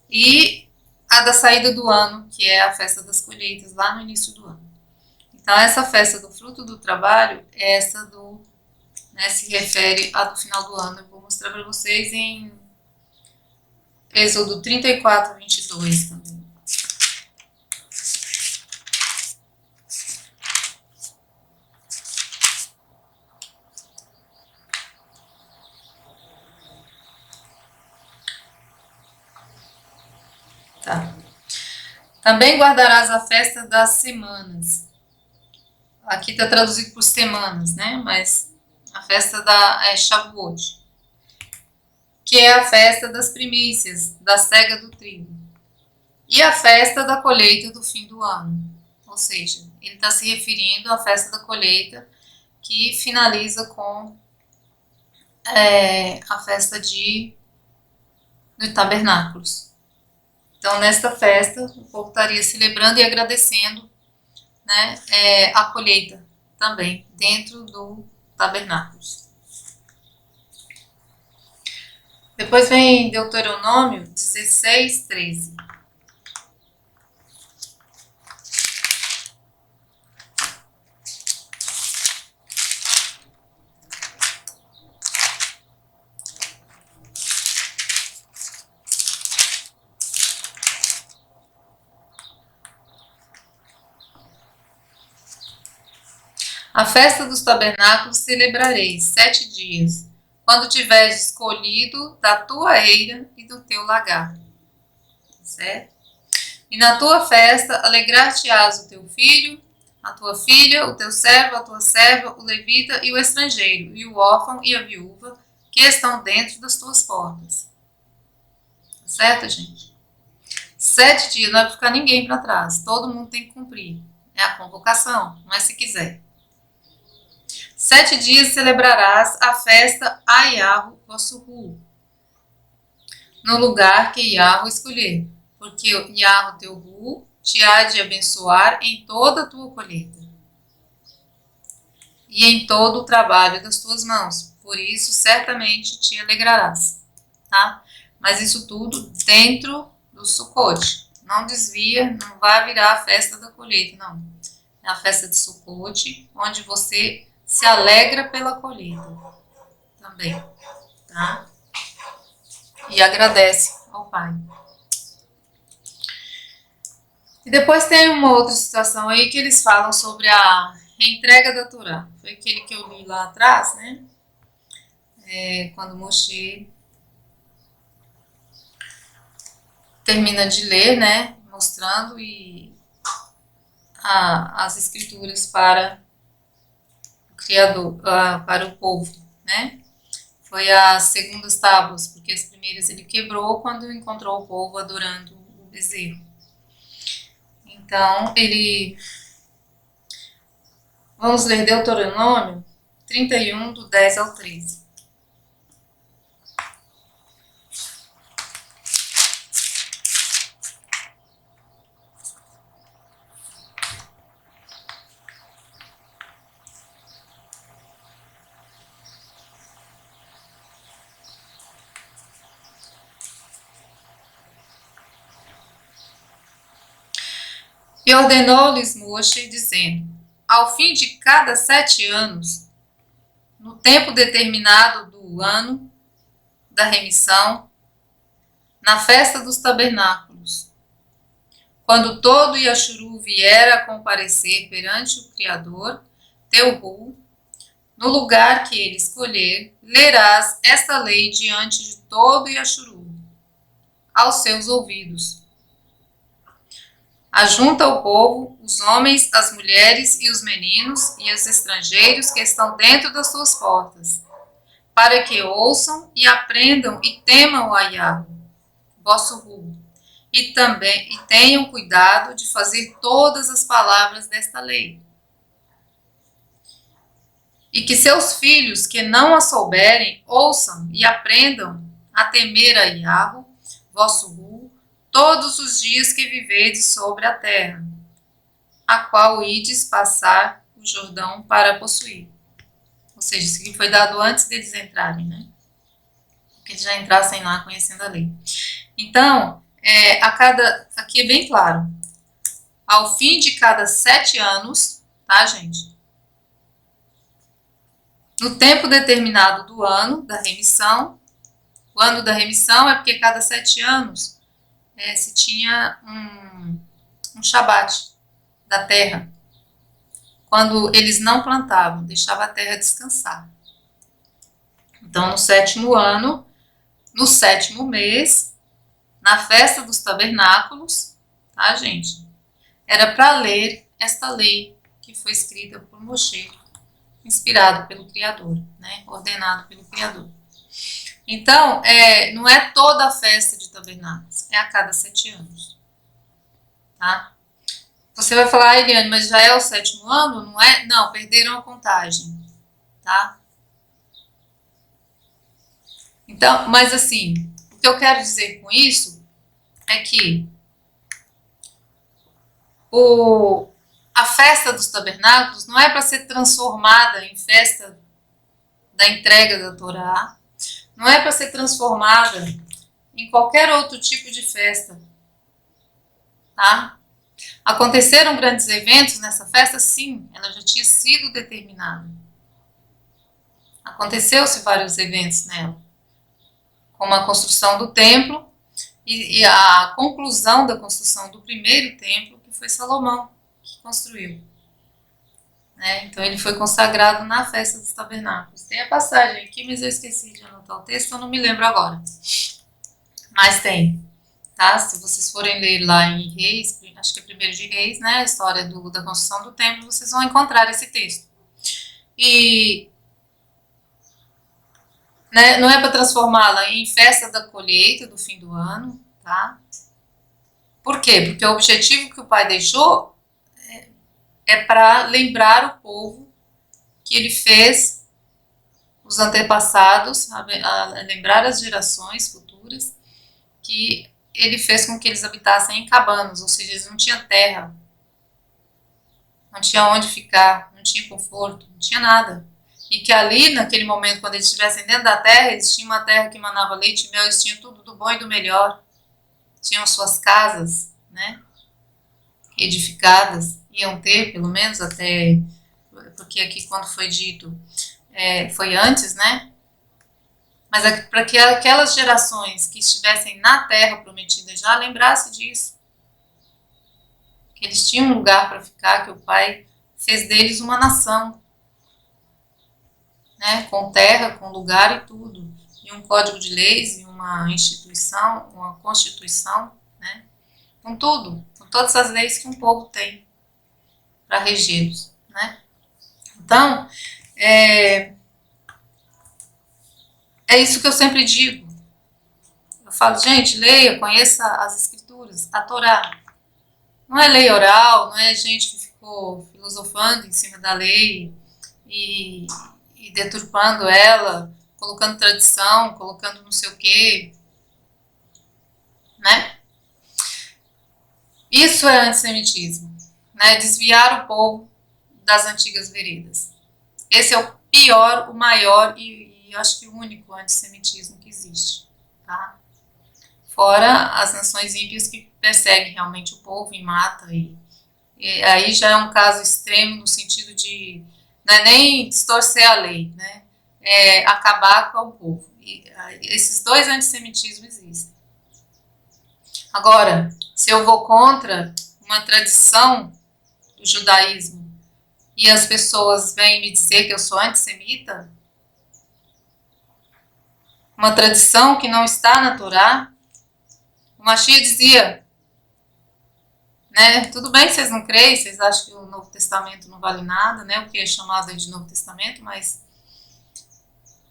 e a da saída do ano, que é a festa das colheitas, lá no início do ano. Então, essa festa do fruto do trabalho, é essa do, né, se refere à do final do ano. Eu vou mostrar para vocês em Êxodo 34, 22 também. Tá. Também guardarás a festa das semanas. Aqui está traduzido por semanas, né? Mas a festa da Shavuot, que é a festa das primícias, da cega do trigo. E a festa da colheita do fim do ano. Ou seja, ele está se referindo à festa da colheita, que finaliza com a festa dos tabernáculos. Então, nesta festa, o povo estaria celebrando e agradecendo, né, a colheita também, dentro do tabernáculos. Depois vem Deuteronômio 16, 13. A festa dos tabernáculos celebrareis 7 dias, quando tiveres escolhido da tua eira e do teu lagar. Certo? E na tua festa alegrar-te-ás o teu filho, a tua filha, o teu servo, a tua serva, o levita e o estrangeiro, e o órfão e a viúva, que estão dentro das tuas portas. Certo, gente? 7 dias, não é para ficar ninguém para trás, todo mundo tem que cumprir. É a convocação, não é se quiser. 7 dias celebrarás a festa a Yahweh vosso Ru, no lugar que Yahweh escolher, porque Yahweh teu Ru te há de abençoar em toda a tua colheita e em todo o trabalho das tuas mãos, por isso certamente te alegrarás, tá? Mas isso tudo dentro do Sucote, não desvia, não vai virar a festa da colheita, não. É a festa de Sucote, onde você se alegra pela colheita também, tá? E agradece ao Pai. E depois tem uma outra situação aí que eles falam sobre a entrega da Torá. Foi aquele que eu li lá atrás, né? Quando Moshe termina de ler, né? Mostrando as escrituras para o Criador, para o povo, né? Foi as segundas tábuas, porque as primeiras ele quebrou quando encontrou o povo adorando o bezerro. Então, vamos ler Deuteronômio 31, do 10 ao 13. E ordenou-lhes Moshe, dizendo: ao fim de cada 7 anos, no tempo determinado do ano da remissão, na festa dos tabernáculos, quando todo Yashuru vier a comparecer perante o Criador, teu Ru, no lugar que ele escolher, lerás esta lei diante de todo Yashuru, aos seus ouvidos. Ajunta o povo, os homens, as mulheres e os meninos e os estrangeiros que estão dentro das suas portas, para que ouçam e aprendam e temam a Yahweh, vosso Ru, e tenham cuidado de fazer todas as palavras desta lei. E que seus filhos que não a souberem ouçam e aprendam a temer a Yahweh, vosso Ru, todos os dias que vivedes sobre a terra, a qual ides passar o Jordão para possuir. Ou seja, isso aqui foi dado antes deles entrarem, né? Que eles já entrassem lá conhecendo a lei. Então, Aqui é bem claro, ao fim de cada 7 anos, tá, gente? No tempo determinado do ano da remissão, o ano da remissão é porque cada 7 anos se tinha um Shabat da terra, quando eles não plantavam, deixava a terra descansar. Então, no 7º ano, no 7º mês, na festa dos tabernáculos, tá, gente? Era para ler esta lei que foi escrita por Moshe, inspirado pelo Criador, né? Ordenado pelo Criador. Então, não é toda a festa de tabernáculos, é a cada 7 anos, tá? Você vai falar, Eliane, mas já é o 7º ano, não é? Não, perderam a contagem, tá? Então, mas assim, o que eu quero dizer com isso é que a festa dos tabernáculos não é para ser transformada em festa da entrega da Torá, não é para ser transformada em qualquer outro tipo de festa, tá? Aconteceram grandes eventos nessa festa? Sim, ela já tinha sido determinada. Aconteceu-se vários eventos nela, como a construção do templo e a conclusão da construção do primeiro templo, que foi Salomão que construiu. Né? Então ele foi consagrado na festa dos tabernáculos. Tem a passagem aqui, mas eu esqueci de anotar o texto, eu não me lembro agora. Mas tem, tá? Se vocês forem ler lá em Reis, acho que é 1º de Reis, né? A história da construção do templo, vocês vão encontrar esse texto. E né, não é para transformá-la em festa da colheita do fim do ano, tá? Por quê? Porque o objetivo que o pai deixou é para lembrar o povo que ele fez, os antepassados, a lembrar as gerações futuras, que ele fez com que eles habitassem em cabanas, ou seja, eles não tinham terra, não tinha onde ficar, não tinha conforto, não tinha nada. E que ali, naquele momento, quando eles estivessem dentro da terra, eles tinham uma terra que manava leite e mel, eles tinham tudo do bom e do melhor. Tinham suas casas, né, edificadas, iam ter, pelo menos até, porque aqui quando foi dito, foi antes, né, mas para que aquelas gerações que estivessem na terra prometida já lembrassem disso, que eles tinham um lugar para ficar, que o Pai fez deles uma nação, né, com terra, com lugar e tudo, e um código de leis, e uma instituição, uma constituição, né, com tudo, com todas as leis que um povo tem para regê-los, né. Então, é isso que eu sempre digo. Eu falo, gente, leia, conheça as escrituras, a Torá. Não é lei oral, não é gente que ficou filosofando em cima da lei e deturpando ela, colocando tradição, colocando não sei o quê, né? Isso é antissemitismo, né? Desviar o povo das antigas veredas. Esse é o pior, o maior e eu acho que o único antissemitismo que existe, tá? Fora as nações ímpias que perseguem realmente o povo e matam, e aí já é um caso extremo no sentido de não é nem distorcer a lei, né? É acabar com o povo. E esses dois antissemitismos existem. Agora, se eu vou contra uma tradição do judaísmo e as pessoas vêm me dizer que eu sou antissemita, uma tradição que não está na Torá, o Mashiach dizia, né, tudo bem que vocês não creem, vocês acham que o Novo Testamento não vale nada, né, o que é chamado de Novo Testamento, mas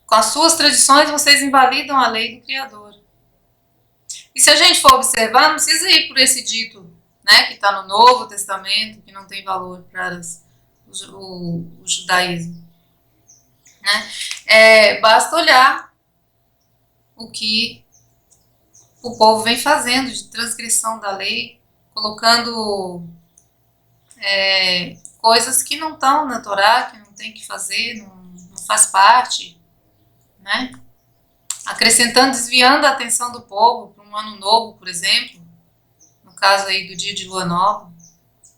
com as suas tradições vocês invalidam a lei do Criador. E se a gente for observar, não precisa ir por esse dito, né, que está no Novo Testamento, que não tem valor para o judaísmo. Né? Basta olhar o que o povo vem fazendo de transgressão da lei, colocando coisas que não estão na Torá, que não tem que fazer, não faz parte, né? acrescentando, desviando a atenção do povo para um ano novo, por exemplo, no caso aí do dia de lua nova,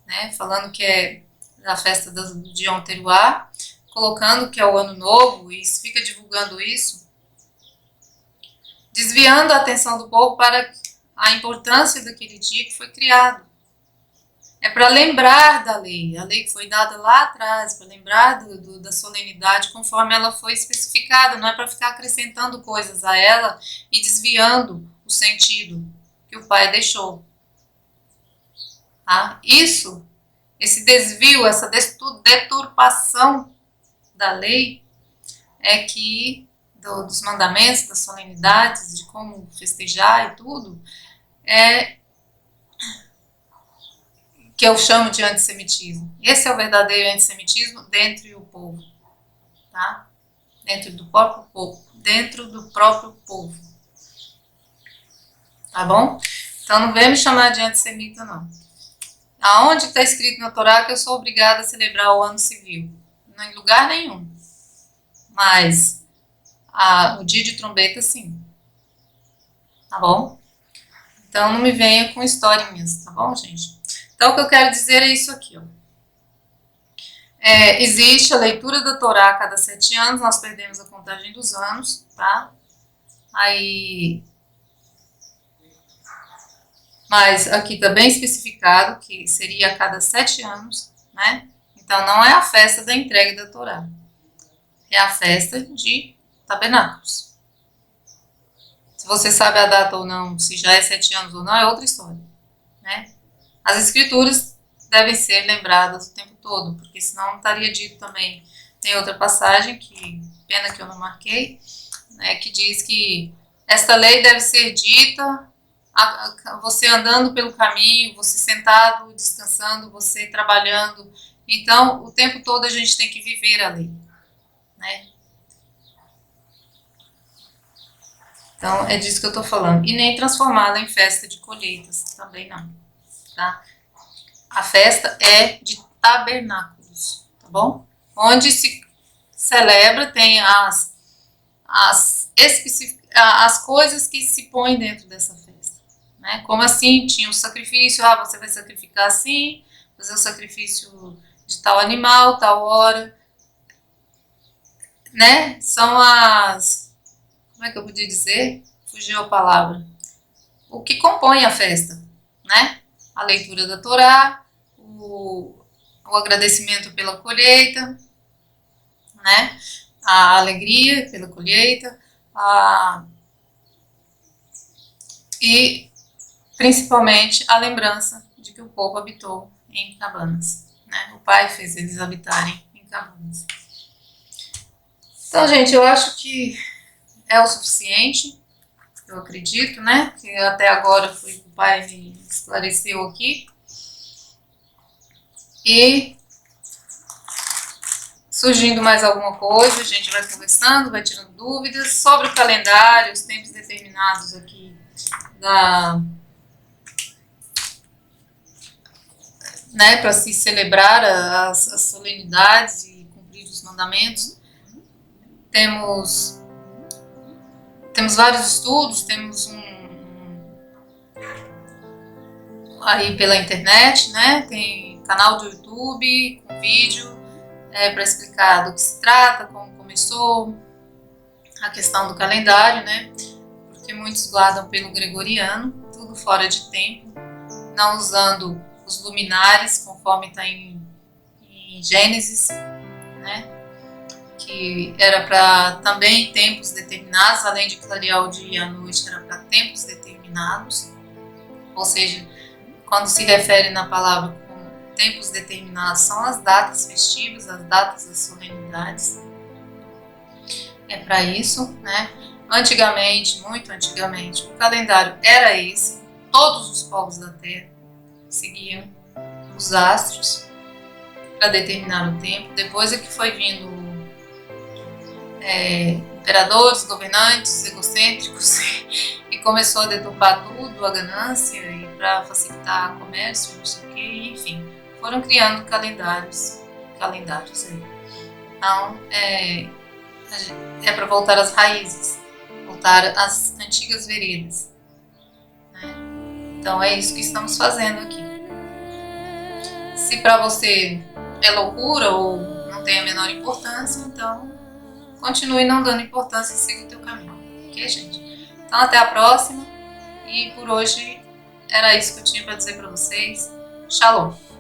né, falando que é a festa do dia Teruá, colocando que é o ano novo e fica divulgando isso, desviando a atenção do povo para a importância daquele dia que foi criado. É para lembrar da lei, a lei que foi dada lá atrás, para lembrar da solenidade conforme ela foi especificada, não é para ficar acrescentando coisas a ela e desviando o sentido que o Pai deixou. Tá? Esse desvio, essa deturpação da lei é que, dos mandamentos, das solenidades, de como festejar e tudo, que eu chamo de antissemitismo. Esse é o verdadeiro antissemitismo dentro do povo, tá? Dentro do próprio povo, tá bom? Então não vem me chamar de antissemita, não. Aonde está escrito na Torá que eu sou obrigada a celebrar o ano civil? Não, em lugar nenhum. Mas o dia de trombeta, sim. Tá bom? Então não me venha com historinhas, tá bom, gente? Então o que eu quero dizer é isso aqui, ó. Existe a leitura da Torá a cada 7 anos, nós perdemos a contagem dos anos, tá? Mas aqui está bem especificado que seria a cada 7 anos, né? Então não é a festa da entrega da Torá, é a festa de tabernáculos. Se você sabe a data ou não, se já é 7 anos ou não, é outra história, né? As escrituras devem ser lembradas o tempo todo, porque senão não estaria dito também. Tem outra passagem, que pena que eu não marquei, né, que diz que esta lei deve ser dita você andando pelo caminho, você sentado, descansando, você trabalhando. Então, o tempo todo a gente tem que viver a lei, né? Então, é disso que eu estou falando. E nem transformá-la em festa de colheitas, também não, tá? A festa é de tabernáculos, tá bom? Onde se celebra, tem as coisas que se põem dentro dessa festa, né? Como assim? Tinha o sacrifício, você vai sacrificar assim, fazer o sacrifício de tal animal, tal hora, né? São como é que eu podia dizer? Fugiu a palavra. O que compõe a festa, né? A leitura da Torá, o agradecimento pela colheita, né? A alegria pela colheita, e principalmente a lembrança de que o povo habitou em cabanas, né? O Pai fez eles habitarem em cabanas. Então, gente, eu acho que é o suficiente, eu acredito, né? Que até agora foi o Pai me esclareceu aqui. E surgindo mais alguma coisa, a gente vai conversando, vai tirando dúvidas sobre o calendário, os tempos determinados aqui né, para se celebrar as solenidades e cumprir os mandamentos. Temos vários estudos, temos aí pela internet, né? Tem canal do YouTube com vídeo para explicar do que se trata, como começou, a questão do calendário, né? Porque muitos guardam pelo gregoriano, tudo fora de tempo, não usando os luminares, conforme está em Gênesis, né? Que era para também tempos determinados, além de clarear o dia e a noite, era para tempos determinados. Ou seja, quando se refere na palavra como tempos determinados, são as datas festivas, as datas das solenidades. É para isso, né? Antigamente, muito antigamente, o calendário era esse. Todos os povos da Terra seguiam os astros para determinar o tempo. Depois é que foi vindo imperadores, governantes egocêntricos e começou a deturpar tudo, a ganância, e para facilitar o comércio, não sei o que, enfim, foram criando calendários aí. Então, é para voltar às raízes, voltar às antigas veredas, né? Então é isso que estamos fazendo aqui. Se para você é loucura ou não tem a menor importância, então continue não dando importância e siga o teu caminho, ok, gente? Então até a próxima, e por hoje era isso que eu tinha para dizer para vocês. Shalom!